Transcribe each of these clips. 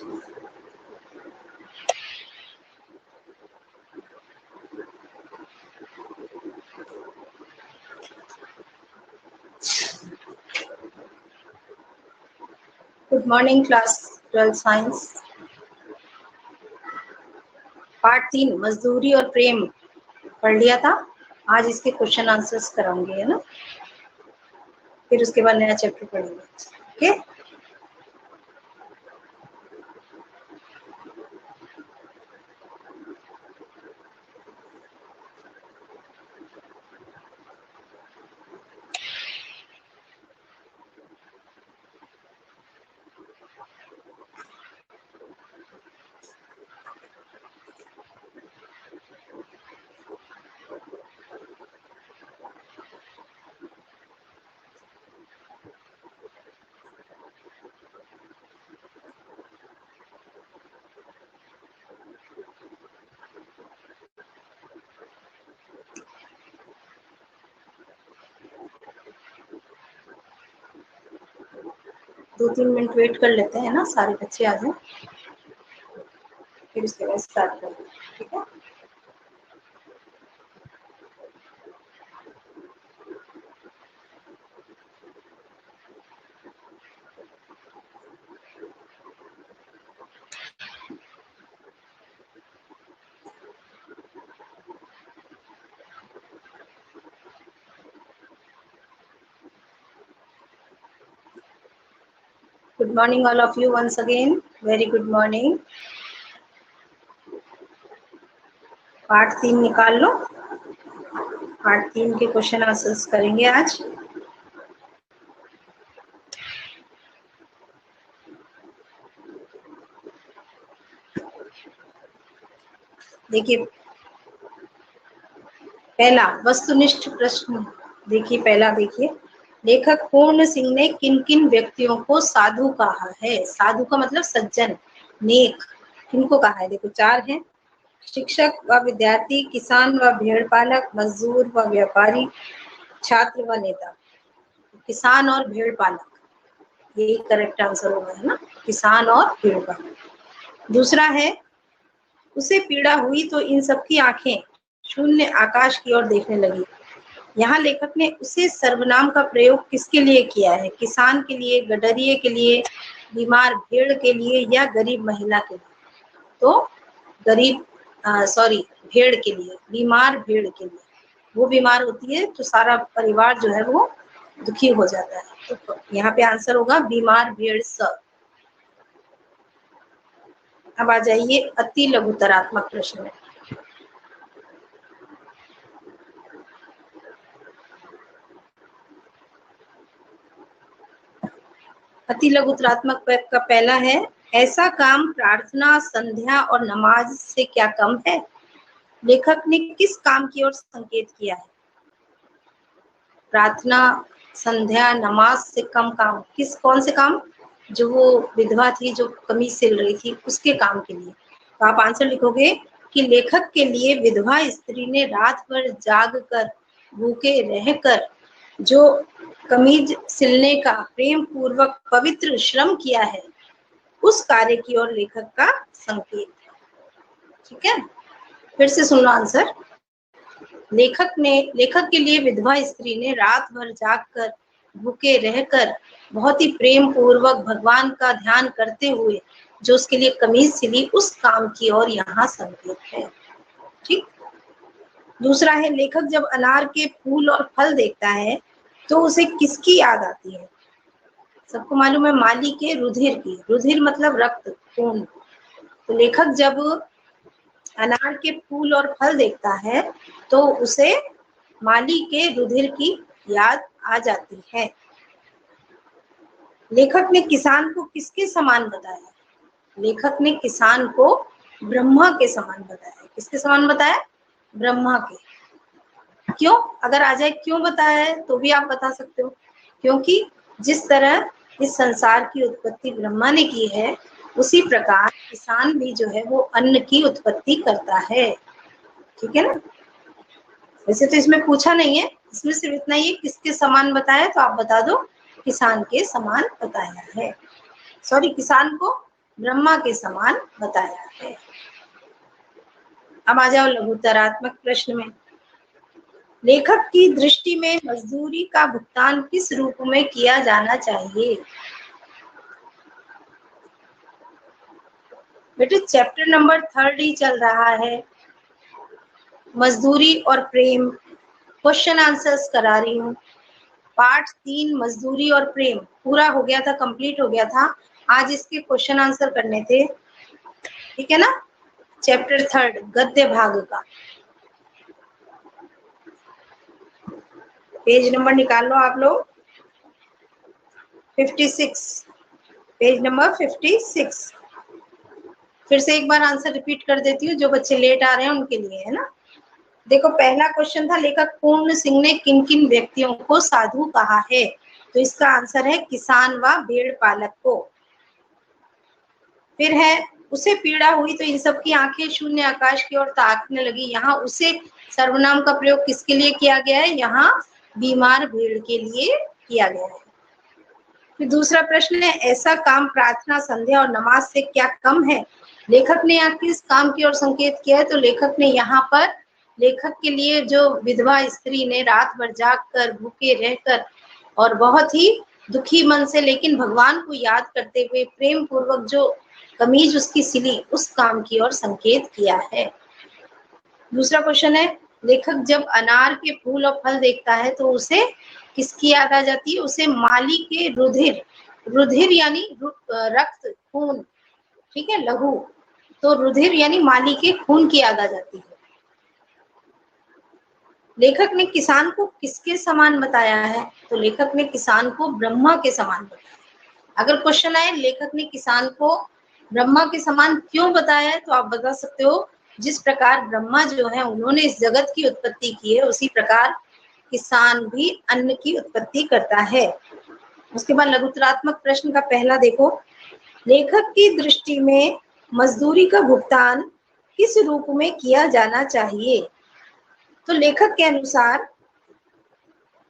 Good morning class 12 science. Part 3 मजदूरी और प्रेम पढ़ लिया था। आज इसके क्वेश्चन आंसर्स कराऊंगी, है ना। फिर उसके बाद नया चैप्टर पढ़ेंगे। ओके, दो तीन मिनट वेट कर लेते हैं ना, सारे बच्चे आ जाएं, फिर उसके बाद स्टार्ट करेंगे। ठीक है, good morning all of you once again, very good morning. Part 3 निकाल लो, पार्ट 3 के क्वेश्चन आंसर्स करेंगे आज। देखिए पहला वस्तुनिष्ठ प्रश्न, देखिए पहला देखिए, लेखक पूर्ण सिंह ने किन किन व्यक्तियों को साधु कहा है। साधु का मतलब सज्जन, नेक। किनको कहा है, देखो चार हैं, शिक्षक व विद्यार्थी, किसान व भेड़ पालक, मजदूर व व्यापारी, छात्र व नेता। किसान और भेड़ पालक, ये करेक्ट आंसर होगा, है ना, किसान और भेड़ पालक। दूसरा है, उसे पीड़ा हुई तो इन सबकी आंखें शून्य आकाश की ओर देखने लगी। यहाँ लेखक ने उसे सर्वनाम का प्रयोग किसके लिए किया है, किसान के लिए, गडरिये के लिए, बीमार भेड़ के लिए या गरीब महिला के लिए। तो गरीब भेड़ के लिए, बीमार भेड़ के लिए। वो बीमार होती है तो सारा परिवार जो है वो दुखी हो जाता है। तो यहाँ पे आंसर होगा बीमार भेड़ स। अब आ जाइए अति लघुतरात्मक प्रश्न में। अति लघुतरात्मक का पहला है, ऐसा काम प्रार्थना, संध्या और नमाज से क्या कम है। लेखक ने किस काम की ओर संकेत किया है। प्रार्थना, संध्या, नमाज से कम काम, कौन से काम, जो वो विधवा थी जो कमीज सिल रही थी उसके काम के लिए। तो आप आंसर लिखोगे कि लेखक के लिए विधवा स्त्री ने रात भर जाग कर, भूखे रहकर जो कमीज सिलने का प्रेम पूर्वक पवित्र श्रम किया है, उस कार्य की ओर लेखक का संकेत है। ठीक है, फिर से सुन लो आंसर। लेखक के लिए विधवा स्त्री ने रात भर जागकर, भूखे रहकर, बहुत ही प्रेम पूर्वक भगवान का ध्यान करते हुए जो उसके लिए कमीज सिली, उस काम की ओर यहाँ संकेत है। ठीक। दूसरा है, लेखक जब अनार के फूल और फल देखता है तो उसे किसकी याद आती है। सबको मालूम है माली के रुधिर की। रुधिर मतलब रक्त, खून। तो लेखक जब अनार के फूल और फल देखता है तो उसे माली के रुधिर की याद आ जाती है। लेखक ने किसान को किसके समान बताया। लेखक ने किसान को ब्रह्मा के समान बताया। किसके समान बताया, ब्रह्मा के। क्यों, अगर आ जाए क्यों बताया है तो भी आप बता सकते हो, क्योंकि जिस तरह इस संसार की उत्पत्ति ब्रह्मा ने की है, उसी प्रकार किसान भी जो है वो अन्न की उत्पत्ति करता है। ठीक है ना। वैसे तो इसमें पूछा नहीं है, इसमें सिर्फ इतना ही किसके समान बताया, तो आप बता दो किसान के समान बताया है। सॉरी, किसान को ब्रह्मा के समान बताया है। अब आ जाओ लघुत्तरात्मक प्रश्न में। लेखक की दृष्टि में मजदूरी का भुगतान किस रूप में किया जाना चाहिए? बेटे चैप्टर नंबर 3 ही चल रहा है, मजदूरी और प्रेम। क्वेश्चन आंसर्स करा रही हूँ। पार्ट 3 मजदूरी और प्रेम पूरा हो गया था, कंप्लीट हो गया था। आज इसके क्वेश्चन आंसर करने थे, ठीक है ना। चैप्टर 3 गद्य भाग का पेज नंबर निकाल लो आप लोग, 56, पेज नंबर 56। फिर से एक बार आंसर रिपीट कर देती हूँ, जो बच्चे लेट आ रहे हैं उनके लिए, है ना। देखो पहला क्वेश्चन था, लेखक पूर्ण सिंह ने किन किन व्यक्तियों को साधु कहा है? तो इसका आंसर है किसान व भेड़ पालक को। फिर है, उसे पीड़ा हुई तो इन सब की आंखें शून्य आकाश की ओर ताकने लगी। यहाँ उसे सर्वनाम का प्रयोग किसके लिए किया गया है? यहाँ बीमार भेड़ के लिए किया गया है। फिर दूसरा प्रश्न है, ऐसा काम प्रार्थना, संध्या और नमाज से क्या कम है? लेखक ने यहाँ किस काम की ओर संकेत किया है? तो लेखक ने यहाँ पर लेखक के लिए जो विधवा स्त्री ने रात भर जाग कर, भूखे रहकर और बहुत ही दुखी मन से लेकिन भगवान को याद करते हुए प्रेम पूर्वक जो कमीज उसकी सिली, उस काम की ओर संकेत किया है। दूसरा क्वेश्चन है, लेखक जब अनार के फूल और फल देखता है तो उसे किसकी याद आ जाती है? उसे माली के रुधिर, रुधिर यानी रक्त, खून, ठीक है, लहू, तो रुधिर यानी माली के खून की याद आ जाती है। लेखक ने किसान को किसके समान बताया है? तो लेखक ने किसान को ब्रह्मा के समान बताया। अगर क्वेश्चन आए लेखक ने किसान को ब्रह्मा के समान क्यों बताया है, तो आप बता सकते हो जिस प्रकार ब्रह्मा जो है उन्होंने इस जगत की उत्पत्ति की है, उसी प्रकार किसान भी अन्न की उत्पत्ति करता है। उसके बाद लघुत्तरात्मक प्रश्न का पहला देखो, लेखक की दृष्टि में मजदूरी का भुगतान किस रूप में किया जाना चाहिए? तो लेखक के अनुसार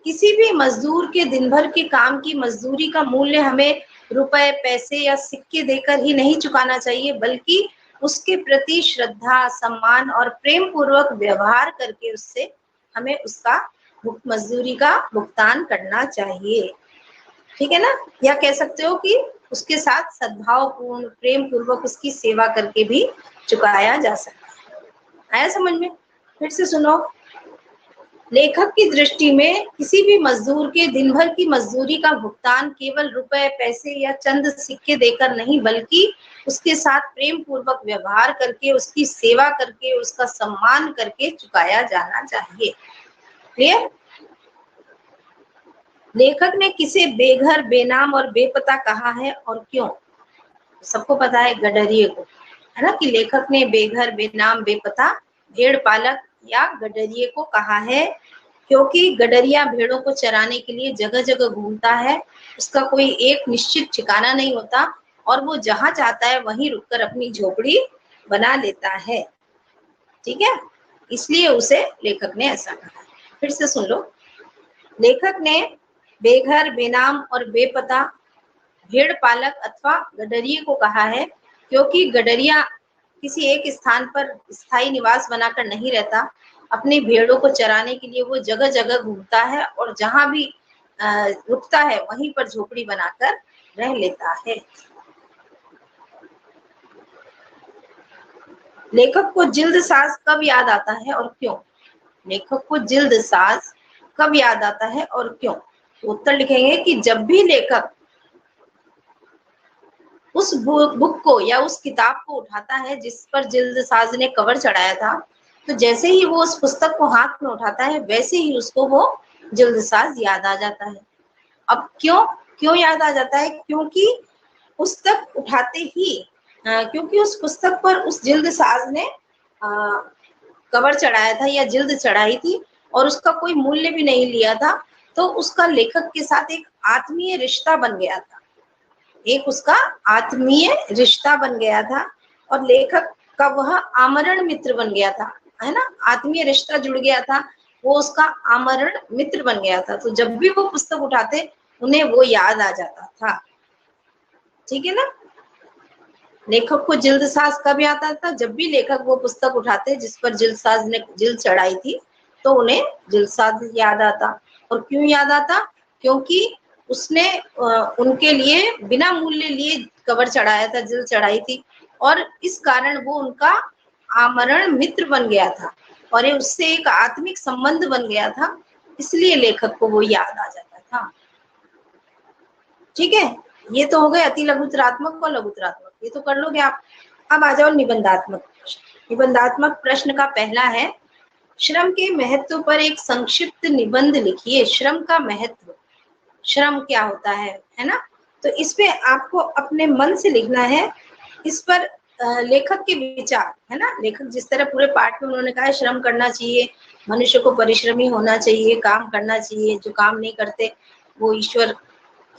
किसी भी मजदूर के दिन भर के काम की मजदूरी का मूल्य हमें रुपए, पैसे या सिक्के देकर ही नहीं चुकाना चाहिए, बल्कि उसके प्रति श्रद्धा, सम्मान और प्रेम पूर्वक व्यवहार करके उससे हमें उसका मजदूरी का भुगतान करना चाहिए, ठीक है ना। या कह सकते हो कि उसके साथ सद्भाव पूर्ण, प्रेम पूर्वक उसकी सेवा करके भी चुकाया जा सकता है। आया समझ में? फिर से सुनो, लेखक की दृष्टि में किसी भी मजदूर के दिन भर की मजदूरी का भुगतान केवल रुपए, पैसे या चंद सिक्के देकर नहीं, बल्कि उसके साथ प्रेम पूर्वक व्यवहार करके, उसकी सेवा करके, उसका सम्मान करके चुकाया जाना चाहिए। क्लियर? लेखक ने किसे बेघर, बेनाम और बेपता कहा है और क्यों? सबको पता है गडरिये को, है ना, कि लेखक ने बेघर, बेनाम, बेपता, भेड़ पालक या गडरिये को कहा है, क्योंकि गडरिया भेड़ों को चराने के लिए जगह जगह घूमता है। उसका कोई एक निश्चित ठिकाना नहीं होता और वो जहां चाहता है वहीं रुककर अपनी झोपड़ी बना लेता है, ठीक है, इसलिए उसे लेखक ने ऐसा कहा। फिर से सुन लो, लेखक ने बेघर, बेनाम और बेपता भेड़ पालक अथवा गडरिये को कहा है, क्योंकि गडरिया किसी एक स्थान पर स्थायी निवास बनाकर नहीं रहता। अपनी भेड़ों को चराने के लिए वो जगह जगह घूमता है और जहां भी रुकता है वहीं पर झोपड़ी बनाकर रह लेता है। लेखक को जिल्द साज कब याद आता है और क्यों? लेखक को जिल्द साज कब याद आता है और क्यों? तो उत्तर लिखेंगे कि जब भी लेखक उस बुक को या उस किताब को उठाता है जिस पर जिल्द साज ने कवर चढ़ाया था, तो जैसे ही वो उस पुस्तक को हाथ में उठाता है वैसे ही उसको वो जिल्द साज याद आ जाता है। अब क्यों याद आ जाता है? क्योंकि पुस्तक उठाते ही क्योंकि उस पुस्तक पर उस जिल्द साज ने कवर चढ़ाया था या जिल्द चढ़ाई थी और उसका कोई मूल्य भी नहीं लिया था, तो उसका लेखक के साथ एक आत्मीय रिश्ता बन गया था, एक उसका आत्मीय रिश्ता बन गया था और लेखक का वह आमरण मित्र बन गया था, है ना, आत्मीय रिश्ता जुड़ गया था, वो उसका आमरण मित्र बन गया था। तो जब भी वो पुस्तक उठाते उन्हें वो याद आ जाता था, ठीक है ना। लेखक को जिल्दसाज कब याद आता? जब भी लेखक वो पुस्तक उठाते जिस पर जिल्दसाज ने जिल्द चढ़ाई थी, तो उन्हें जिल्दसाज याद आता। और क्यों याद आता? क्योंकि उसने उनके लिए बिना मूल्य लिए कवर चढ़ाया था, जिल्द चढ़ाई थी, और इस कारण वो उनका आमरण मित्र बन गया था और ये उससे एक आत्मिक संबंध बन गया था, इसलिए लेखक को वो याद आ जाता था। ठीक है, ये तो हो गए अति लघुतरात्मक और लघुतरात्मक, ये तो कर लोगे आप। अब आ जाओ निबंधात्मक प्रश्न। निबंधात्मक प्रश्न का पहला है, श्रम के महत्व पर एक संक्षिप्त निबंध लिखिए। श्रम का महत्व, श्रम क्या होता है ना? तो इसमें आपको अपने मन से लिखना है। इस पर लेखक के विचार है ना, लेखक जिस तरह पूरे पाठ में उन्होंने कहा है श्रम करना चाहिए, मनुष्य को परिश्रमी होना चाहिए, काम करना चाहिए, जो काम नहीं करते वो ईश्वर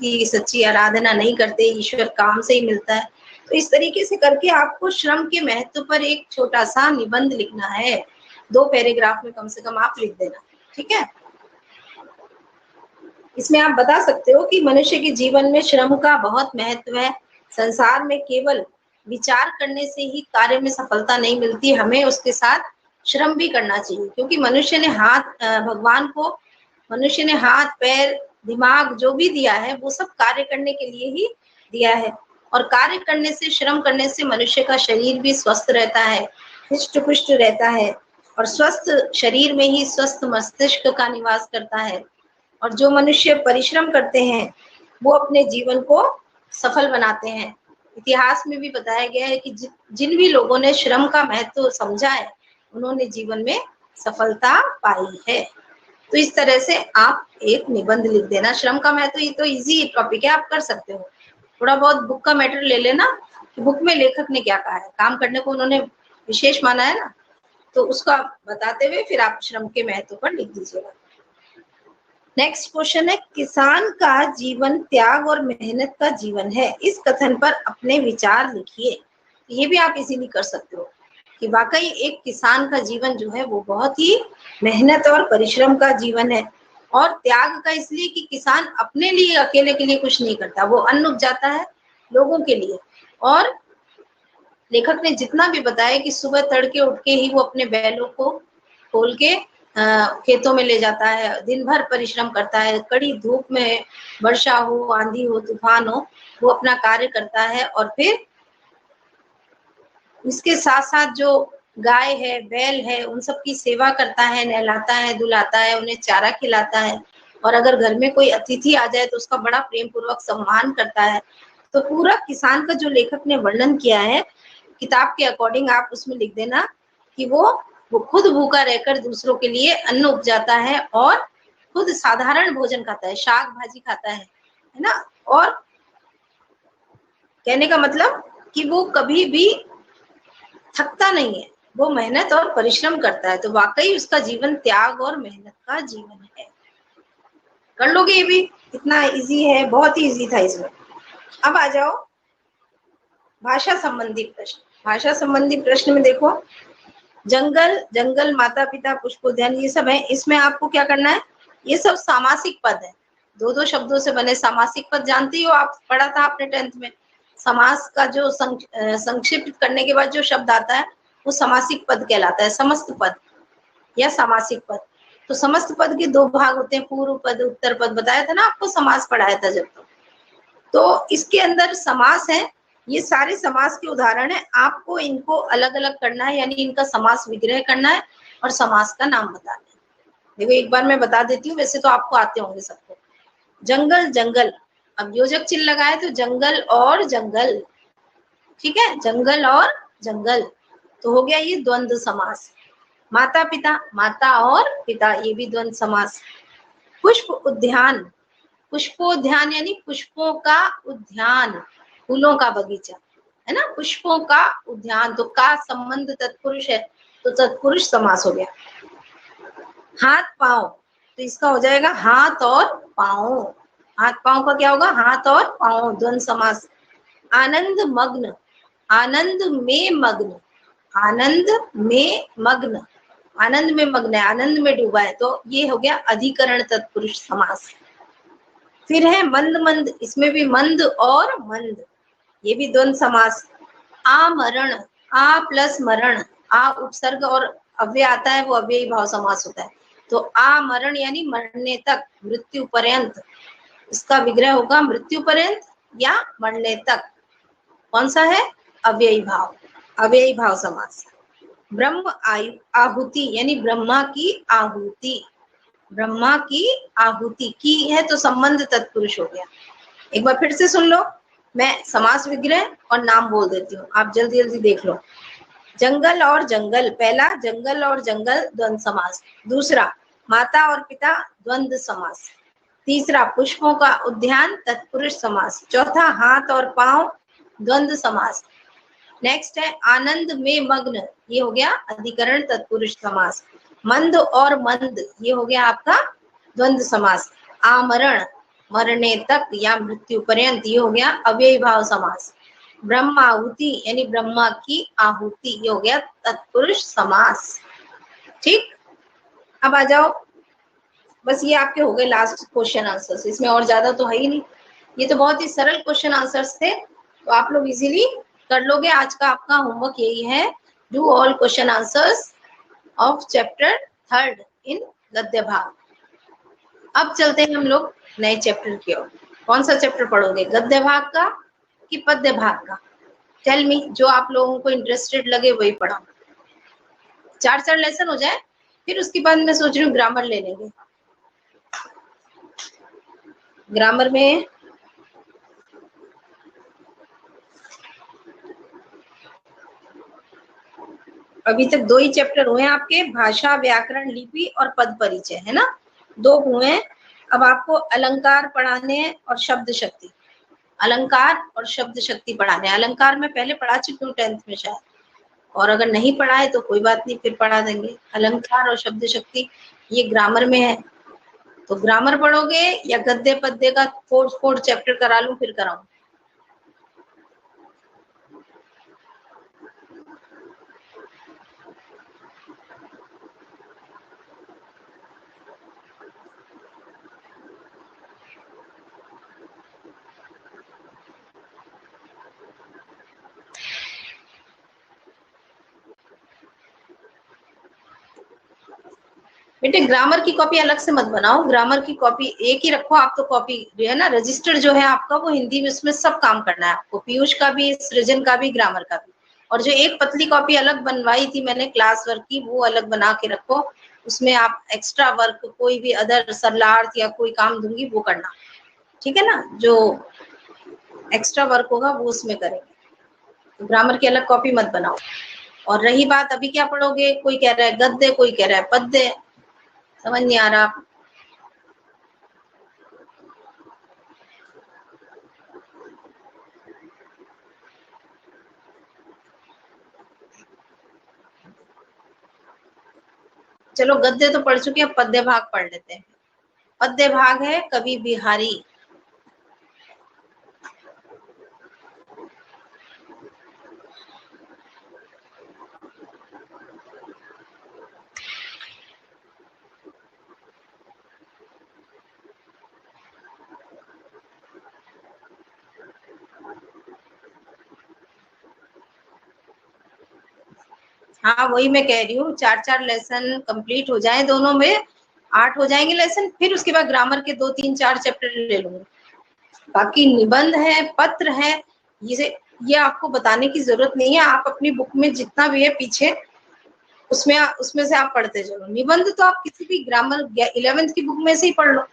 की सच्ची आराधना नहीं करते, ईश्वर काम से ही मिलता है। तो इस तरीके से करके आपको श्रम के महत्व पर एक छोटा सा निबंध लिखना है, 2 पैराग्राफ में कम से कम आप लिख देना। ठीक है, इसमें आप बता सकते हो कि मनुष्य के जीवन में श्रम का बहुत महत्व है। संसार में केवल विचार करने से ही कार्य में सफलता नहीं मिलती, हमें उसके साथ श्रम भी करना चाहिए, क्योंकि मनुष्य ने भगवान को मनुष्य ने हाथ पैर दिमाग जो भी दिया है वो सब कार्य करने के लिए ही दिया है। और कार्य करने से, श्रम करने से मनुष्य का शरीर भी स्वस्थ रहता है, हृष्ट पुष्ट रहता है, और स्वस्थ शरीर में ही स्वस्थ मस्तिष्क का निवास करता है। और जो मनुष्य परिश्रम करते हैं वो अपने जीवन को सफल बनाते हैं। इतिहास में भी बताया गया है कि जिन भी लोगों ने श्रम का महत्व समझा है उन्होंने जीवन में सफलता पाई है। तो इस तरह से आप एक निबंध लिख देना। श्रम का महत्व, ये तो इजी टॉपिक है, आप कर सकते हो। थोड़ा बहुत बुक का मैटर ले लेना कि बुक में लेखक ने क्या कहा है, काम करने को उन्होंने विशेष माना है ना, तो उसका बताते हुए फिर आप श्रम के महत्व पर लिख दीजिएगा। नेक्स्ट क्वेश्चन है, किसान का जीवन त्याग और मेहनत का जीवन है, इस कथन पर अपने विचार लिखिए। ये भी आप इजीली कर सकते हो कि वाकई एक किसान का जीवन जो है वो बहुत ही मेहनत और परिश्रम का जीवन है। और त्याग का इसलिए कि किसान अपने लिए अकेले के लिए कुछ नहीं करता, वो अन्न उपजाता है लोगों के लिए। और लेखक ने जितना भी बताया कि सुबह तड़के उठ के ही वो अपने बैलों को खोल के खेतों में ले जाता है, दिन भर परिश्रम करता है, कड़ी धूप में, वर्षा हो, आंधी हो, तूफान हो, वो अपना कार्य करता है। और फिर इसके साथ साथ जो गाय है, बैल है, उन सब की सेवा करता है, नहलाता है, धुलाता है, उन्हें चारा खिलाता है। और अगर घर में कोई अतिथि आ जाए तो उसका बड़ा प्रेम पूर्वक सम्मान करता है। तो पूरा किसान का जो लेखक ने वर्णन किया है किताब के अकॉर्डिंग, आप उसमें लिख देना कि वो खुद भूखा रहकर दूसरों के लिए अन्न उपजाता है और खुद साधारण भोजन खाता है, शाक भाजी खाता है ना। और कहने का मतलब कि वो कभी भी थकता नहीं है, वो मेहनत और परिश्रम करता है। तो वाकई उसका जीवन त्याग और मेहनत का जीवन है। कर लोगे ये भी, इतना इजी है, बहुत ही इजी था इसमें। अब आ जाओ भाषा संबंधी प्रश्न। भाषा संबंधी प्रश्न में देखो, जंगल, जंगल, माता पिता, पुष्पोद्यान, ये सब है। इसमें आपको क्या करना है, ये सब सामासिक पद है, 2-2 शब्दों से बने सामासिक पद। जानती हो, आप पढ़ा था आपने 10th में, समास का जो संक्षिप्त करने के बाद जो शब्द आता है वो समासिक पद कहलाता है, समस्त पद या सामासिक पद। तो समस्त पद के 2 भाग होते हैं, पूर्व पद, उत्तर पद। बताया था ना आपको, समास पढ़ाया था जब तो इसके अंदर समास है, ये सारे समास के उदाहरण है। आपको इनको अलग अलग करना है, यानी इनका समास विग्रह करना है और समास का नाम बताना है। देखो एक बार मैं बता देती हूँ, वैसे तो आपको आते होंगे सबको। जंगल, जंगल, अब योजक चिन्ह लगाए तो जंगल और जंगल, ठीक है, जंगल और जंगल, तो हो गया ये द्वंद्व समास। माता पिता, माता और पिता, ये भी द्वंद्व समास। पुष्प उद्यान, पुष्पोद्यान यानी पुष्पों का उद्यान, फूलों का बगीचा है ना, पुष्पों का उद्यान। तो का संबंध तत्पुरुष है तो तत्पुरुष समास हो गया। हाथ पांव, तो इसका हो जाएगा हाथ और पांव। हाथ पांव का क्या होगा, हाथ और पांव, द्वंद्व समास। आनंद मग्न, आनंद में मग्न, आनंद में मग्न, आनंद में मग्न है, आनंद में डूबा है, तो ये हो गया अधिकरण तत्पुरुष समास। फिर है मंद मंद, इसमें भी मंद और मंद, ये भी द्वंद्व समास। आमरण, आ प्लस मरण, आ उपसर्ग और अव्यय आता है, वो अव्ययी भाव समास होता है। तो आमरण यानी मरने तक, मृत्यु पर्यंत, इसका विग्रह होगा मृत्यु पर्यंत या मरने तक। कौन सा है? अव्ययी भाव, अव्ययी भाव समास। ब्रह्म आहुति यानी ब्रह्मा की आहुति, ब्रह्मा की आहुति की है तो संबंध तत्पुरुष हो गया। एक बार फिर से सुन लो, मैं समास विग्रह और नाम बोल देती हूँ, आप जल्दी जल्दी देख लो। जंगल और जंगल, पहला जंगल और जंगल द्वंद्व समास। दूसरा माता और पिता द्वंद्व समास। तीसरा पुष्पों का उद्यान तत्पुरुष समास। चौथा हाथ और पांव द्वंद्व समास। नेक्स्ट है आनंद में मग्न, ये हो गया अधिकरण तत्पुरुष समास। मंद और मंद, ये हो गया आपका द्वंद्व समास। आमरण, मरने तक या मृत्यु पर्यंत, ये हो गया अव्ययी भाव समास। ब्रह्माहुति यानी ब्रह्मा की आहुति, ये हो गया तत्पुरुष समास। ठीक, अब आ जाओ, बस ये आपके हो गए लास्ट क्वेश्चन आंसर्स, इसमें और ज्यादा तो है ही नहीं, ये तो बहुत ही सरल क्वेश्चन आंसर्स थे, तो आप लोग इजीली कर लोगे। आज का आपका होमवर्क यही है, do all question answers of chapter 3 इन गद्य भाग। अब चलते हैं हम लोग नए चैप्टर की ओर। कौन सा चैप्टर पढ़ोगे, गद्य भाग का कि पद्य भाग का? टेल मी, जो आप लोगों को इंटरेस्टेड लगे वही पढ़ाओ। 4 लेसन हो जाए, फिर उसके बाद मैं सोच रही हूँ ग्रामर ले लेंगे। ग्रामर में अभी तक 2 ही चैप्टर हुए हैं आपके, भाषा, व्याकरण, लिपि और पद परिचय, है ना, 2 हुए हैं। अब आपको अलंकार पढ़ाने हैं और शब्द शक्ति, अलंकार और शब्द शक्ति पढ़ाने। अलंकार में पहले पढ़ा चुकी हूँ 10th में शायद, और अगर नहीं पढ़ाए तो कोई बात नहीं, फिर पढ़ा देंगे। अलंकार और शब्द शक्ति ये ग्रामर में है, तो ग्रामर पढ़ोगे या गद्य पद्य का 4 चैप्टर करा लूं फिर कराऊं? बेटे ग्रामर की कॉपी अलग से मत बनाओ, ग्रामर की कॉपी एक ही रखो आप, तो कॉपी जो है ना रजिस्टर जो है आपका वो हिंदी में, उसमें सब काम करना है आपको, पीयूष का भी, सृजन का भी, ग्रामर का भी। और जो एक पतली कॉपी अलग बनवाई थी मैंने क्लास वर्क की, वो अलग बना के रखो, उसमें आप एक्स्ट्रा वर्क कोई भी अदर सरलार्थ या कोई काम दूंगी वो करना, ठीक है ना, जो एक्स्ट्रा वर्क होगा वो उसमें करेंगे। तो ग्रामर की अलग कॉपी मत बनाओ। और रही बात अभी क्या पढ़ोगे, कोई कह रहा है गद्य, कोई कह रहा है पद्य, समझ नहीं आ रहा। चलो गद्य तो पढ़ चुके हैं, पद्य भाग पढ़ लेते हैं। पद्य भाग है कवि बिहारी। हाँ वही मैं कह रही हूँ, 4 लेसन कंप्लीट हो जाए, दोनों में 8 हो जाएंगे लेसन, फिर उसके बाद ग्रामर के 2-3-4 चैप्टर ले लूंगी। बाकी निबंध है, पत्र है, ये आपको बताने की जरूरत नहीं है, आप अपनी बुक में जितना भी है पीछे उसमें से आप पढ़ते चलो। निबंध तो आप किसी भी ग्रामर 11th की बुक में से ही पढ़ लो।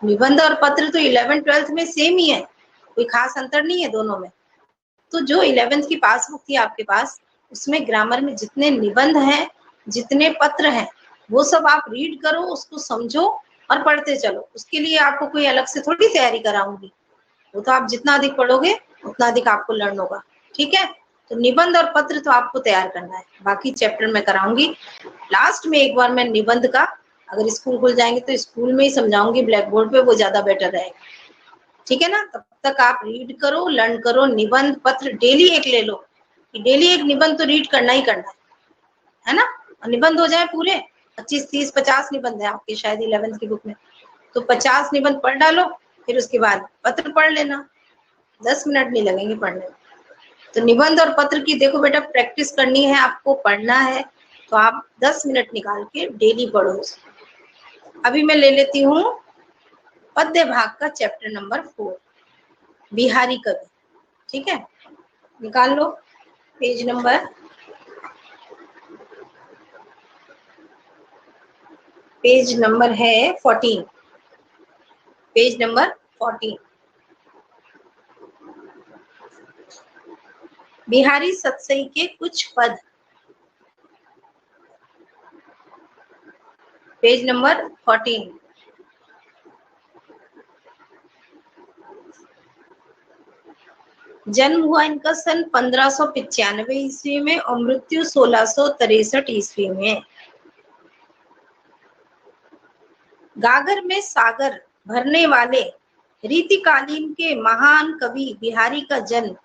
निबंध और पत्र तो 11th-12th में सेम ही है, कोई खास अंतर नहीं है दोनों में। तो जो 11th की पासबुक थी आपके पास, उसमें ग्रामर में जितने निबंध हैं, जितने पत्र हैं, वो सब आप रीड करो, उसको समझो और पढ़ते चलो। उसके लिए आपको कोई अलग से थोड़ी तैयारी कराऊंगी, वो तो आप जितना अधिक पढ़ोगे उतना अधिक आपको लर्न होगा, ठीक है। तो निबंध और पत्र तो आपको तैयार करना है, बाकी चैप्टर में कराऊंगी। लास्ट में एक बार मैं निबंध का, अगर स्कूल खुल जाएंगे तो स्कूल में ही समझाऊंगी ब्लैक बोर्ड पे, वो ज्यादा बेटर रहेगा, ठीक है ना। तब तक आप रीड करो, लर्न करो, निबंध पत्र डेली एक ले लो, डेली एक निबंध तो रीड करना ही करना है ना। और निबंध हो जाए पूरे 25-30-50 निबंध है आपके शायद 11th की बुक में, तो 50 निबंध पढ़ डालो, फिर उसके बाद पत्र पढ़ लेना, 10 मिनट नहीं लगेंगे पढ़ने में, तो निबंध और पत्र की देखो बेटा प्रैक्टिस करनी है, आपको पढ़ना है, तो आप 10 मिनट निकाल के डेली पढ़ो। अभी मैं ले लेती हूँ पद्य भाग का चैप्टर नंबर 4, बिहारी कवि। ठीक है, निकाल लो पेज नंबर है 14, पेज नंबर 14। बिहारी सतसई के कुछ पद, पेज नंबर 14। जन्म हुआ इनका सन 1595 ईस्वी में और मृत्यु 1663 ईस्वी में। गागर में सागर भरने वाले रीतिकालीन के महान कवि बिहारी का जन्म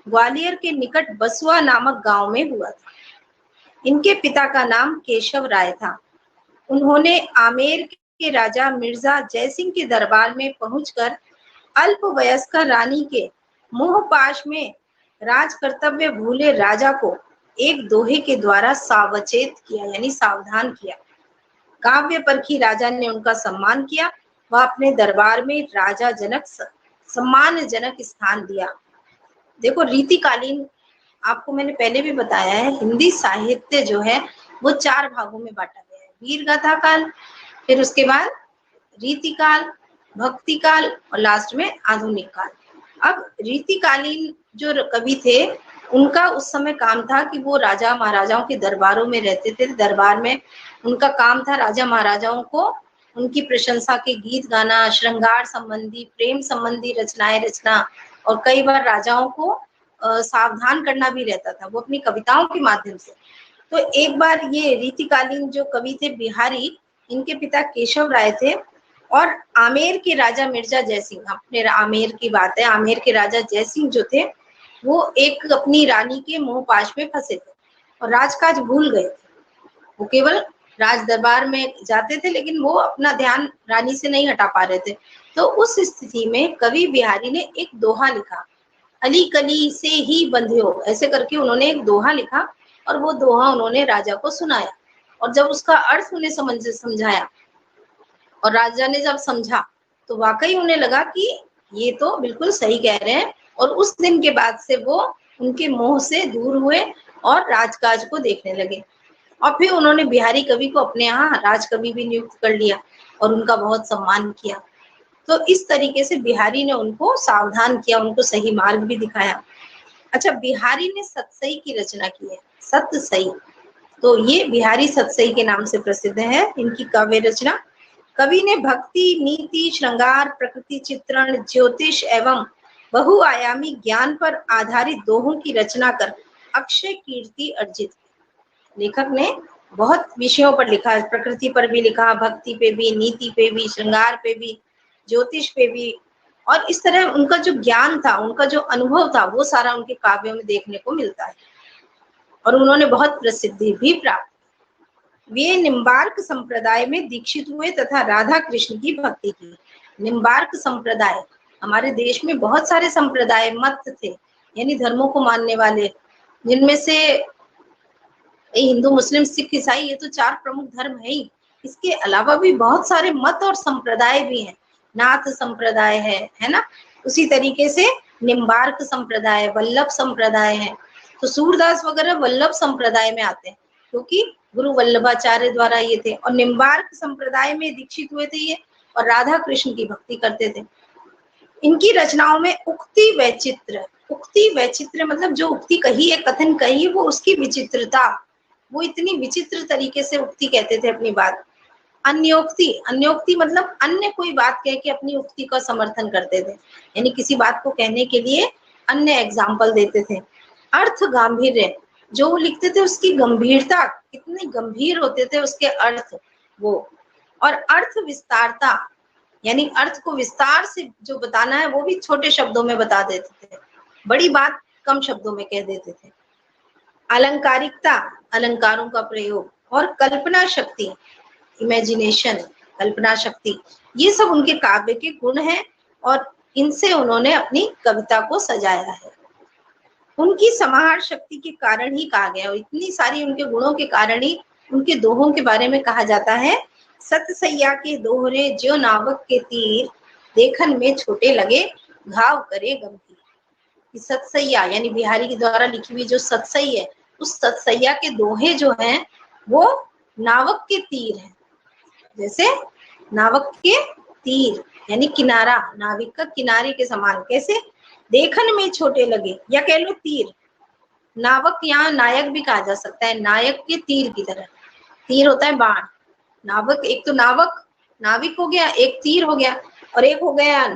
ग्वालियर के निकट बसुआ नामक गांव में हुआ था। इनके पिता का नाम केशव राय था। उन्होंने आमेर के राजा मिर्जा जयसिंह के दरबार में पहुंचकर अल्पवयस्क रानी के मोहपाश में राज कर्तव्य भूले राजा को एक दोहे के द्वारा सावचेत किया, यानी सावधान किया। काव्य परखी राजा ने उनका सम्मान किया। वह अपने दरबार में राजा जनक सम्मानजनक स्थान दिया। देखो रीतिकालीन, आपको मैंने पहले भी बताया है, हिंदी साहित्य जो है वो 4 भागों में बांटा गया है। वीर गाथा काल, फिर उसके बाद रीतिकाल, भक्ति काल और लास्ट में आधुनिक काल। अब रीतिकालीन जो कवि थे उनका उस समय काम था कि वो राजा महाराजाओं के दरबारों में रहते थे। दरबार में उनका काम था राजा महाराजाओं को उनकी प्रशंसा के गीत गाना, श्रृंगार संबंधी, प्रेम संबंधी रचनाएं रचना, और कई बार राजाओं को सावधान करना भी रहता था वो अपनी कविताओं के माध्यम से। तो एक बार ये रीतिकालीन जो कवि थे बिहारी, इनके पिता केशव राय थे और आमेर के राजा मिर्जा जयसिंह, अपने आमेर की बात है, आमेर के राजा जयसिंह जो थे वो एक अपनी रानी के मोहपाश में फंसे थे और राजकाज भूल गए थे। वो केवल राज दरबार में जाते थे लेकिन वो अपना ध्यान रानी से नहीं हटा पा रहे थे। तो उस स्थिति में कवि बिहारी ने एक दोहा लिखा, अली कली से ही बंध्यो, ऐसे करके उन्होंने एक दोहा लिखा और वो दोहा उन्होंने राजा को सुनाया। और जब उसका अर्थ उन्हें समझाया और राजा ने जब समझा तो वाकई उन्हें लगा कि ये तो बिल्कुल सही कह रहे हैं। और उस दिन के बाद से वो उनके मोह से दूर हुए और राजकाज को देखने लगे। और फिर उन्होंने बिहारी कवि को अपने यहाँ राजकवि भी नियुक्त कर लिया और उनका बहुत सम्मान किया। तो इस तरीके से बिहारी ने उनको सावधान किया, उनको सही मार्ग भी दिखाया। अच्छा, बिहारी ने सतसई की रचना की है, सतसई। तो ये बिहारी सतसई के नाम से प्रसिद्ध है इनकी काव्य रचना। कवि ने भक्ति, नीति, श्रृंगार, प्रकृति चित्रण, ज्योतिष एवं बहुआयामी ज्ञान पर आधारित दोहों की रचना कर अक्षय कीर्ति अर्जित की। लेखक ने बहुत विषयों पर लिखा है, प्रकृति पर भी लिखा, भक्ति पे भी, नीति पे भी, श्रृंगार पे भी, ज्योतिष पे भी। और इस तरह उनका जो ज्ञान था, उनका जो अनुभव था, वो सारा उनके काव्यों में देखने को मिलता है। और उन्होंने बहुत प्रसिद्धि भी प्राप्त। वे निम्बार्क संप्रदाय में दीक्षित हुए तथा राधा कृष्ण की भक्ति की। निम्बार्क संप्रदाय, हमारे देश में बहुत सारे संप्रदाय मत थे, यानी धर्मों को मानने वाले, जिनमें से हिंदू, मुस्लिम, सिख, ईसाई, ये तो 4 प्रमुख धर्म है ही। इसके अलावा भी बहुत सारे मत और संप्रदाय भी हैं। नाथ संप्रदाय है ना। उसी तरीके से निम्बार्क संप्रदाय, वल्लभ संप्रदाय है। तो सूरदास वगैरह वल्लभ संप्रदाय में आते हैं क्योंकि गुरु वल्लभाचार्य द्वारा ये थे। और निम्बार्क संप्रदाय में दीक्षित हुए थे ये और राधा कृष्ण की भक्ति करते थे। इनकी रचनाओं में उक्ति वैचित्र मतलब जो उक्ति कही है, कथन कही है, वो उसकी विचित्रता, वो इतनी विचित्र तरीके से उक्ति कहते थे अपनी बात। अन्योक्ति मतलब अन्य कोई बात कह के अपनी उक्ति का समर्थन करते थे, यानी किसी बात को कहने के लिए अन्य एग्जाम्पल देते थे। अर्थ गांभीर्य, जो लिखते थे उसकी गंभीरता, कितने गंभीर होते थे उसके अर्थ वो। और अर्थ विस्तारता, यानी अर्थ को विस्तार से जो बताना है वो भी छोटे शब्दों में बता देते थे, बड़ी बात कम शब्दों में कह देते थे। अलंकारिकता, अलंकारों का प्रयोग। और कल्पना शक्ति, इमेजिनेशन, कल्पना शक्ति, ये सब उनके काव्य के गुण हैं और इनसे उन्होंने अपनी कविता को सजाया है। उनकी समाहार शक्ति के कारण ही कहा गया, और इतनी सारी उनके गुणों के कारण ही उनके दोहों के बारे में कहा जाता है। सतसैया के दोहरे ज्यो नावक के तीर, देखन में छोटे लगे घाव करे गंभीर। सतसैया यानी बिहारी के द्वारा लिखी हुई जो सतसई है, उस सतसैया के दोहे जो हैं वो नावक के तीर हैं। जैसे नावक के तीर यानी किनारा, नाविक का किनारे के समान। कैसे? देखन में छोटे लगे, या कह लो तीर। नावक यहाँ नायक भी कहा जा सकता है, नायक के तीर की तरह। तीर होता है बाण, नावक एक तो नावक नाविक हो गया, एक तीर हो गया, और एक हो गया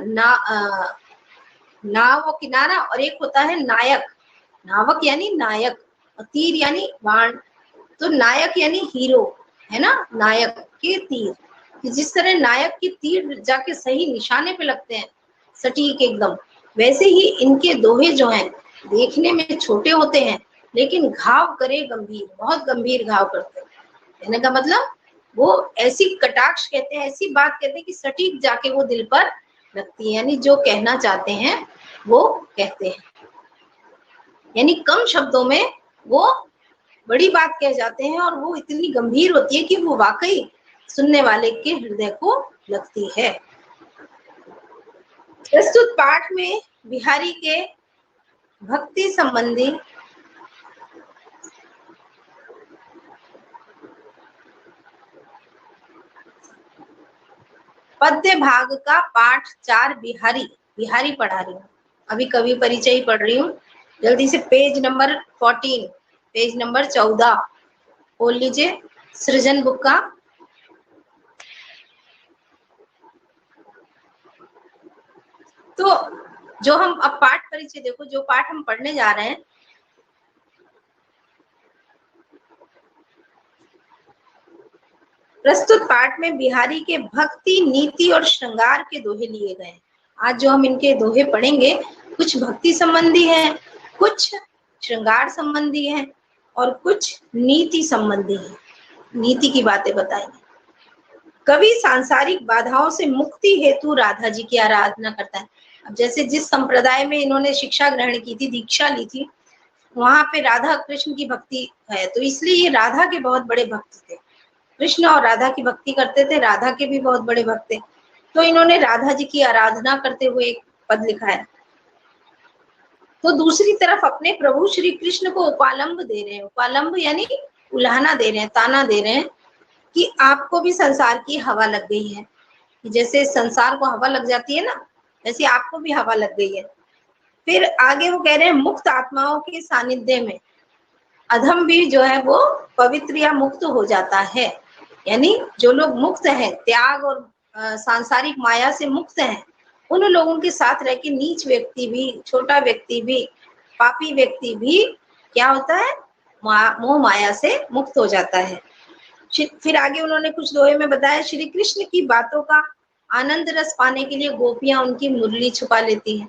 नाव और किनारा, और एक होता है नायक। नावक यानी नायक और तीर यानी बाण। तो नायक यानी हीरो है ना, नायक के तीर। कि जिस तरह नायक के तीर जाके सही निशाने पे लगते हैं, सटीक एकदम, वैसे ही इनके दोहे जो हैं देखने में छोटे होते हैं लेकिन घाव करे गंभीर, बहुत गंभीर घाव करते हैं। कहने का मतलब वो ऐसी कटाक्ष कहते हैं, ऐसी बात कहते हैं कि सटीक जाके वो दिल पर लगती है, यानी जो कहना चाहते हैं वो कहते हैं। यानी कम शब्दों में वो बड़ी बात कह जाते हैं, और वो इतनी गंभीर होती है कि वो वाकई सुनने वाले के हृदय को लगती है। प्रस्तुत पाठ में बिहारी के भक्ति संबंधी पद्य भाग का पाठ 4 बिहारी पढ़ा रही हूँ। अभी कवि परिचय ही पढ़ रही हूँ। जल्दी से पेज नंबर 14, पेज नंबर 14 खोल लीजिए सृजन बुक का। तो जो हम अब पाठ परिचय देखो, जो पाठ हम पढ़ने जा रहे हैं, प्रस्तुत पाठ में बिहारी के भक्ति, नीति और श्रृंगार के दोहे लिए गए। आज जो हम इनके दोहे पढ़ेंगे, कुछ भक्ति संबंधी हैं, कुछ श्रृंगार संबंधी हैं, और कुछ नीति संबंधी हैं। नीति की बातें बताएंगे। कवि सांसारिक बाधाओं से मुक्ति हेतु राधा जी की आराधना करता है। अब जैसे जिस संप्रदाय में इन्होंने शिक्षा ग्रहण की थी, दीक्षा ली थी, वहां पे राधा कृष्ण की भक्ति है, तो इसलिए ये राधा के बहुत बड़े भक्त थे। कृष्ण और राधा की भक्ति करते थे, राधा के भी बहुत बड़े भक्त थे। तो इन्होंने राधा जी की आराधना करते हुए एक पद लिखा है। तो दूसरी तरफ अपने प्रभु श्री कृष्ण को उपालंब दे रहे हैं। उपालंब यानी उल्हाना दे रहे हैं, ताना दे रहे हैं कि आपको भी संसार की हवा लग गई है। जैसे संसार को हवा लग जाती है ना, वैसे आपको भी हवा लग गई है। फिर आगे वो कह रहे हैं, मुक्त आत्माओं के सानिध्य में अधम भी जो है वो पवित्र या मुक्त हो जाता है। यानी जो लोग मुक्त हैं, त्याग और सांसारिक माया से मुक्त हैं, उन लोगों के साथ रह के नीच व्यक्ति भी, छोटा व्यक्ति भी, पापी व्यक्ति भी क्या होता है, मोह माया से मुक्त हो जाता है। फिर आगे उन्होंने कुछ दोहे में बताया, श्री कृष्ण की बातों का आनंद रस पाने के लिए गोपियां उनकी मुरली छुपा लेती हैं।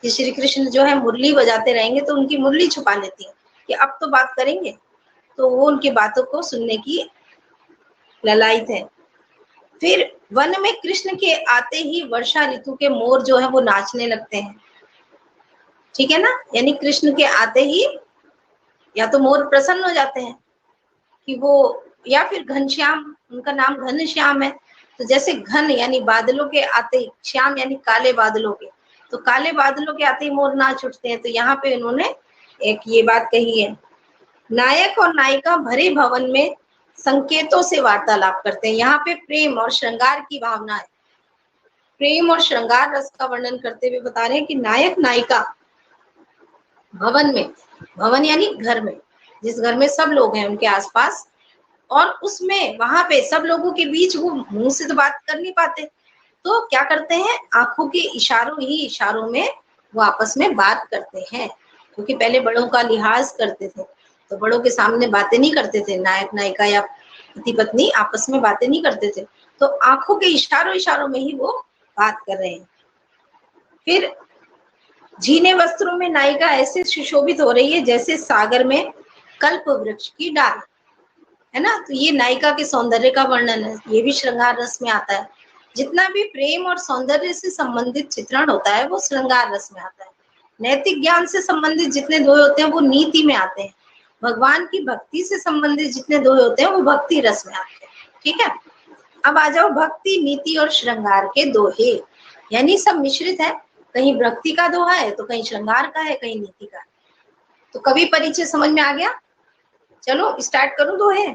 कि श्री कृष्ण जो है मुरली बजाते रहेंगे तो उनकी मुरली छुपा लेती है कि अब तो बात करेंगे, तो वो उनकी बातों को सुनने की ललायत है। फिर वन में कृष्ण के आते ही वर्षा ऋतु के मोर जो है वो नाचने लगते हैं। ठीक है ना, यानी कृष्ण के आते ही या तो मोर प्रसन्न हो जाते हैं कि वो, या फिर घनश्याम, उनका नाम घनश्याम है, तो जैसे घन यानी बादलों के आते ही, श्याम यानी काले बादलों के, तो काले बादलों के आते ही मोर नाच उठते हैं। तो यहाँ पे उन्होंने एक ये बात कही है, नायक और नायिका भरे भवन में संकेतों से वार्तालाप करते हैं। यहाँ पे प्रेम और श्रृंगार की भावना है। प्रेम और श्रृंगार रस का वर्णन करते हुए बता रहे हैं कि नायक नायिका भवन में, भवन यानी घर में, जिस घर में सब लोग हैं उनके आसपास, और उसमें वहां पे सब लोगों के बीच वो मुंह से तो बात कर नहीं पाते, तो क्या करते हैं, आंखों के इशारों में वो आपस में बात करते हैं। क्योंकि पहले बड़ों का लिहाज करते थे, तो बड़ों के सामने बातें नहीं करते थे, नायक नायिका या पति पत्नी आपस में बातें नहीं करते थे, तो आंखों के इशारों में ही वो बात कर रहे हैं। फिर झीने वस्त्रों में नायिका ऐसे सुशोभित हो रही है जैसे सागर में कल्प वृक्ष की डाल, है ना। तो ये नायिका के सौंदर्य का वर्णन है, ये भी श्रृंगार रस में आता है। जितना भी प्रेम और सौंदर्य से संबंधित चित्रण होता है वो श्रृंगार रस में आता है। नैतिक ज्ञान से संबंधित जितने दोहे होते हैं वो नीति में आते हैं। भगवान की भक्ति से संबंधित जितने दोहे होते हैं वो भक्ति रस में आते हैं। ठीक है, अब आ जाओ भक्ति, नीति और श्रृंगार के दोहे, यानी सब मिश्रित है। कहीं भक्ति का दोहा है तो कहीं श्रृंगार का है, कहीं नीति का है। तो कवि परिचय समझ में आ गया। चलो स्टार्ट करूं दोहे।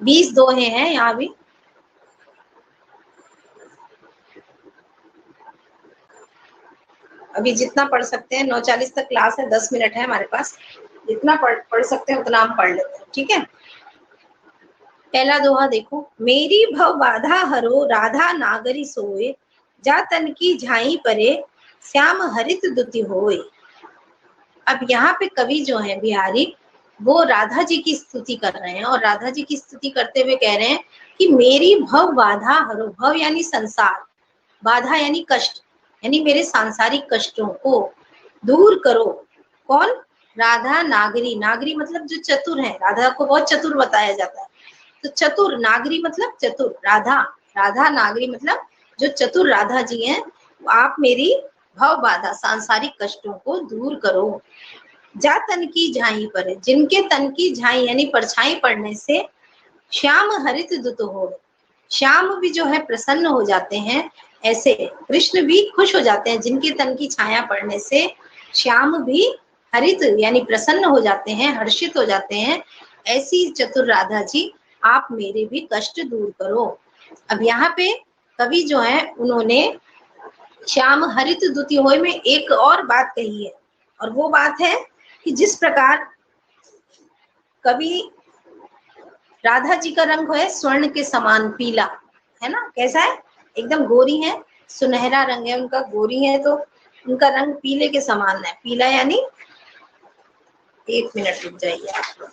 बीस दोहे हैं यहाँ भी। अभी जितना पढ़ सकते हैं, 9:40 तक क्लास है, 10 मिनट है हमारे पास, जितना पढ़ सकते हैं उतना हम पढ़ लेते हैं। ठीक है, पहला दोहा देखो। मेरी भव बाधा हरो राधा नागरी सोए, जा तन की झाई परे श्याम हरित दुति होए। अब यहाँ पे कवि जो है बिहारी, वो राधा जी की स्तुति कर रहे हैं और राधा जी की स्तुति करते हुए कह रहे हैं कि मेरी भव बाधा हरो, भव यानी संसार, बाधा यानी कष्ट, यानी मेरे सांसारिक कष्टों को दूर करो। कौन? राधा नागरी, नागरी मतलब जो चतुर है, राधा को बहुत चतुर बताया जाता है। तो चतुर, नागरी मतलब चतुर, राधा, राधा नागरी मतलब जो चतुर राधा जी हैं, आप मेरी भव बाधा, सांसारिक कष्टों को दूर करो। जा तन की झाई पर, जिनके तन की झाई यानी परछाई पड़ने से श्याम हरित दुत हो, श्याम भी जो है प्रसन्न हो जाते हैं, ऐसे कृष्ण भी खुश हो जाते हैं। जिनके तन की छाया पड़ने से श्याम भी हरित यानी प्रसन्न हो जाते हैं, हर्षित हो जाते हैं, ऐसी चतुर राधा जी आप मेरे भी कष्ट दूर करो। अब यहाँ पे कवि जो है उन्होंने श्याम हरित दुति होय में एक और बात कही है, और वो बात है कि जिस प्रकार कवि राधा जी का रंग है स्वर्ण के समान पीला, है ना, कैसा है, एकदम गोरी है, सुनहरा रंग है उनका, गोरी है तो उनका रंग पीले के समान है। पीला यानी, एक मिनट रुक जाइए आप।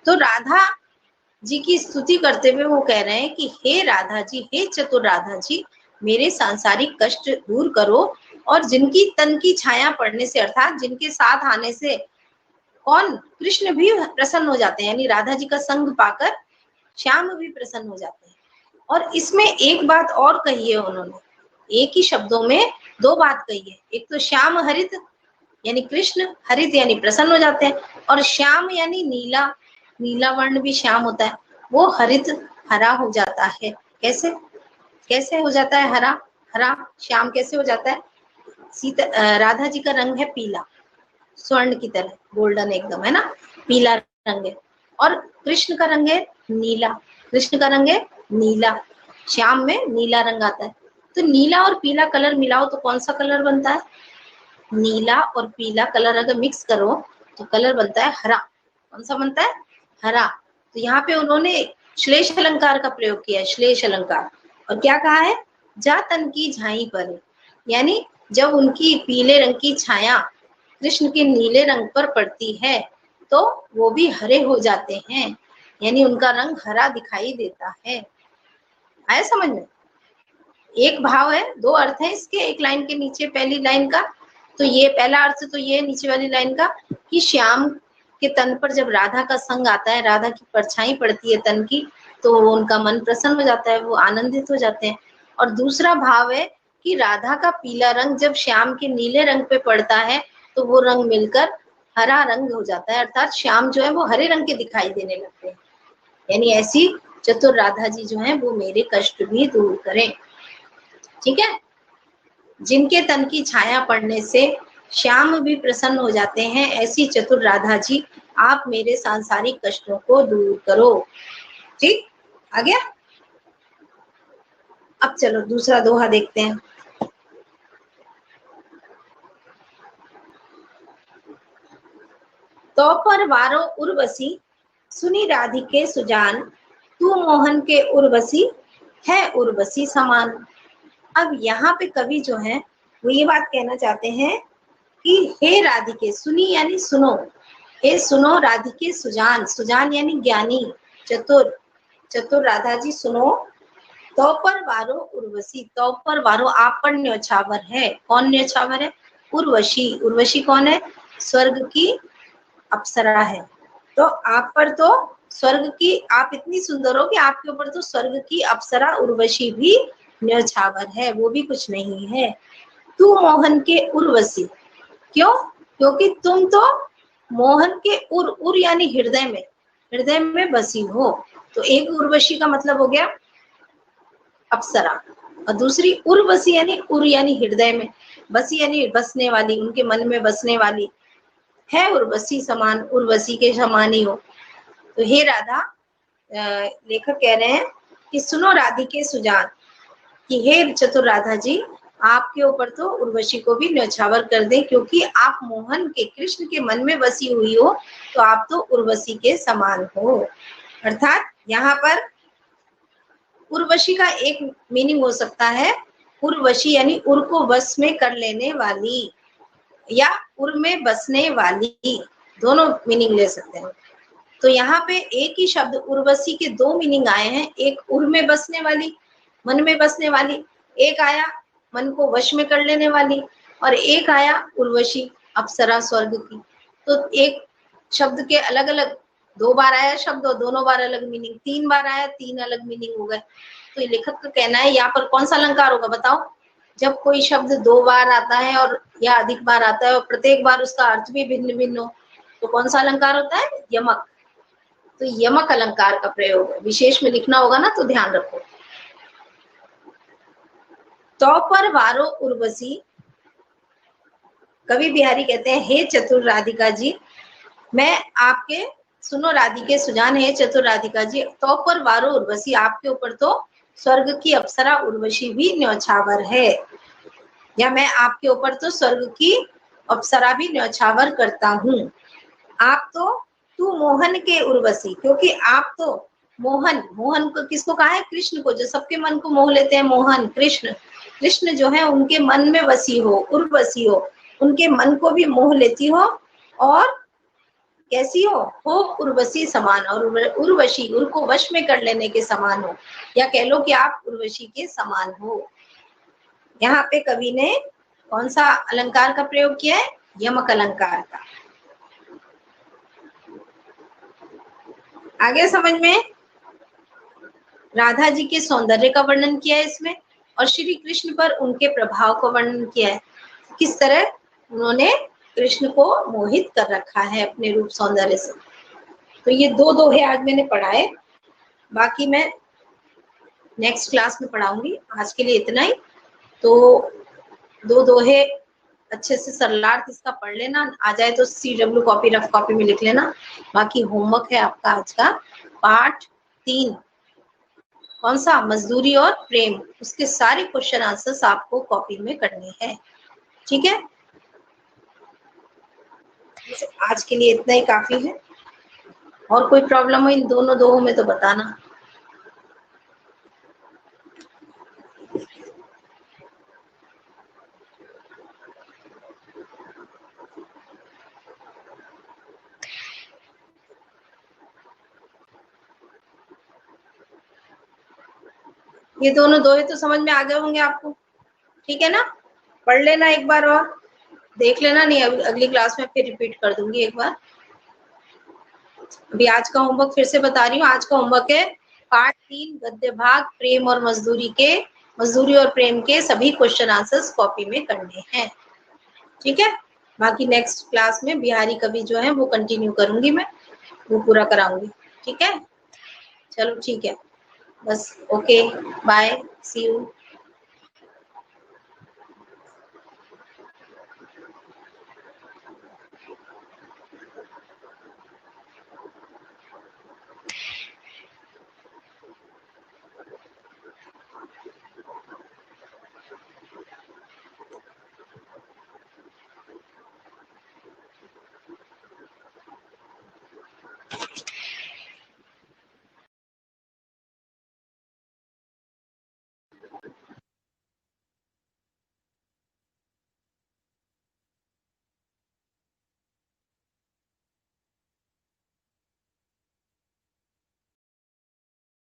तो राधा जी की स्तुति करते हुए वो कह रहे हैं कि हे राधा जी, हे चतुर राधा जी, मेरे सांसारिक कष्ट दूर करो। और जिनकी तन की छाया पड़ने से, अर्थात जिनके साथ आने से कौन? कृष्ण भी प्रसन्न हो जाते हैं, यानी राधा जी का संग पाकर श्याम भी प्रसन्न हो जाते हैं। और इसमें एक बात और कही है उन्होंने, एक ही शब्दों में दो बात कही है। एक तो श्याम हरित यानी कृष्ण, हरित यानी प्रसन्न हो जाते हैं, और श्याम यानी नीला, नीला वर्ण भी श्याम होता है, वो हरित हरा हो जाता है। कैसे कैसे हो जाता है हरा? हरा श्याम कैसे हो जाता है? राधा जी का रंग है पीला, स्वर्ण की तरह, गोल्डन एकदम, है ना, पीला रंग है। और कृष्ण का रंग है नीला, कृष्ण का रंग है नीला, श्याम में नीला रंग आता है। तो नीला और पीला कलर मिलाओ तो कौन सा कलर बनता है? नीला और पीला कलर अगर मिक्स करो तो कलर बनता है हरा। कौन सा बनता है? हरा। तो यहाँ पे उन्होंने श्लेष अलंकार का प्रयोग किया है, श्लेष अलंकार। और क्या कहा है? जा तन की झाई पर, यानी जब उनकी पीले रंग की छाया कृष्ण के नीले रंग पर पड़ती है तो वो भी हरे हो जाते हैं, यानी उनका रंग हरा दिखाई देता है। आया समझ में? एक भाव है, दो अर्थ है इसके, एक लाइन के नीचे पहली लाइन का। तो ये पहला अर्थ तो ये नीचे वाली लाइन का कि श्याम के तन पर जब राधा का संग आता है, राधा की परछाई पड़ती है तन की, तो उनका मन प्रसन्न हो जाता है, वो आनंदित हो जाते हैं। और दूसरा भाव है कि राधा का पीला रंग जब श्याम के नीले रंग पे पड़ता है तो वो रंग मिलकर हरा रंग हो जाता है, अर्थात श्याम जो है वो हरे रंग के दिखाई देने लगते हैं। यानी ऐसी चतुर राधा जी जो है वो मेरे कष्ट भी दूर करें। ठीक है, जिनके तन की छाया पड़ने से श्याम भी प्रसन्न हो जाते हैं, ऐसी चतुर राधा जी आप मेरे सांसारिक कष्टों को दूर करो। ठीक, आ गया? अब चलो दूसरा दोहा देखते हैं। तो पर वारो उर्वशी सुनी राधिके सुजान, तू मोहन के उर्वशी है उर्वशी समान। अब यहाँ पे कवि जो है वो ये बात कहना चाहते हैं कि हे राधिके, सुनी यानी सुनो, हे सुनो राधिके सुजान, सुजान यानी ज्ञानी, चतुर, चतुर राधा जी सुनो। तो पर वारो उर्वशी, तो पर वारो आप पर न्योछावर है। कौन न्योछावर है? उर्वशी, उर्वशी कौन है? स्वर्ग की अप्सरा है। तो आप पर तो स्वर्ग की, आप इतनी सुंदर हो कि आपके ऊपर तो स्वर्ग की अप्सरा उर्वशी भी न्यौछावर है, वो भी कुछ नहीं है। तू मोहन के उर्वशी, क्यों? क्योंकि तुम तो मोहन के उर यानी हृदय में बसी हो। तो एक उर्वशी का मतलब हो गया अप्सरा, और दूसरी उर्वशी यानी उर यानी हृदय में, बसी यानी बसने वाली, उनके मन में बसने वाली है। उर्वशी समान, उर्वशी के समान ही हो। तो हे राधा, लेखक कह रहे हैं कि सुनो राधिके सुजान, कि हे चतुर राधा जी, आपके ऊपर तो उर्वशी को भी न्यौछावर कर दें, क्योंकि आप मोहन के, कृष्ण के मन में बसी हुई हो, तो आप तो उर्वशी के समान हो। अर्थात यहाँ पर उर्वशी का एक मीनिंग हो सकता है उर्वशी यानी उर को वश में कर लेने वाली, या उर में बसने वाली, दोनों मीनिंग ले सकते हैं। तो यहाँ पे एक ही शब्द उर्वशी के दो मीनिंग आए हैं, एक उर में बसने वाली, मन में बसने वाली, एक आया मन को वश में कर लेने वाली, और एक आया उर्वशी अप्सरा स्वर्ग की। तो एक शब्द के अलग अलग, दो बार आया शब्द और दोनों बार अलग मीनिंग, तीन बार आया, तीन अलग मीनिंग हो गए। तो ये लेखक का कहना है, यहाँ पर कौन सा अलंकार होगा बताओ? जब कोई शब्द दो बार आता है और या अधिक बार आता है और प्रत्येक बार उसका अर्थ भी भिन्न भिन्न हो, तो कौन सा अलंकार होता है? यमक। तो यमक अलंकार का प्रयोग है, विशेष में लिखना होगा ना, तो ध्यान रखो। तो पर वारो उर्वशी, कवि बिहारी कहते हैं, हे चतुर राधिका जी, मैं आपके, सुनो राधिके सुजान, हे चतुर राधिका जी, तो पर वारो उर्वशी, आपके ऊपर तो स्वर्ग की अप्सरा उर्वशी भी न्यौछावर है, या मैं आपके ऊपर तो स्वर्ग की अप्सरा भी न्यौछावर करता हूँ। आप तो, तू मोहन के उर्वशी, क्योंकि आप तो मोहन, मोहन को किसको कहा है? कृष्ण को, जो सबके मन को मोह लेते हैं, मोहन कृष्ण, कृष्ण जो है उनके मन में बसी हो, उर्वशी हो, उनके मन को भी मोह लेती हो, और कैसी हो उर्वशी समान, और उर्वशी उर को वश में कर लेने के समान हो, या कह लो कि आप उर्वशी के समान हो। यहाँ पे कवि ने कौन सा अलंकार का प्रयोग किया है? यमक अलंकार का। आगे समझ में? राधा जी के सौंदर्य का वर्णन किया है इसमें, और श्री कृष्ण पर उनके प्रभाव का वर्णन किया है, किस तरह उन्होंने कृष्ण को मोहित कर रखा है अपने रूप सौंदर्य से। तो ये दो दोहे आज मैंने पढ़ाए, बाकी मैं नेक्स्ट क्लास में पढ़ाऊंगी। आज के लिए इतना ही। तो दो दोहे अच्छे से सरलार्थ इसका पढ़ लेना, आ जाए तो CW कॉपी, रफ कॉपी में लिख लेना। बाकी होमवर्क है आपका आज का पार्ट 3, कौन सा? मजदूरी और प्रेम, उसके सारे क्वेश्चन आंसर्स आपको कॉपी में करने हैं, ठीक है? आज के लिए इतना ही काफी है। और कोई प्रॉब्लम हो इन दोनों दोहों में तो बताना। ये दोनों दोहे तो समझ में आ गए होंगे आपको, ठीक है ना? पढ़ लेना एक बार और देख लेना, नहीं अगली क्लास में फिर रिपीट कर दूंगी एक बार। अभी आज का होमवर्क फिर से बता रही हूँ। आज का होमवर्क है पार्ट 3 गद्य भाग प्रेम और मजदूरी के, मजदूरी और प्रेम के सभी क्वेश्चन आंसर्स कॉपी में करने हैं, ठीक है? बाकी नेक्स्ट क्लास में बिहारी कवि जो है वो कंटिन्यू करूंगी, मैं वो पूरा कराऊंगी, ठीक है? चलो ठीक है, बस ओके, बाय, सी यू।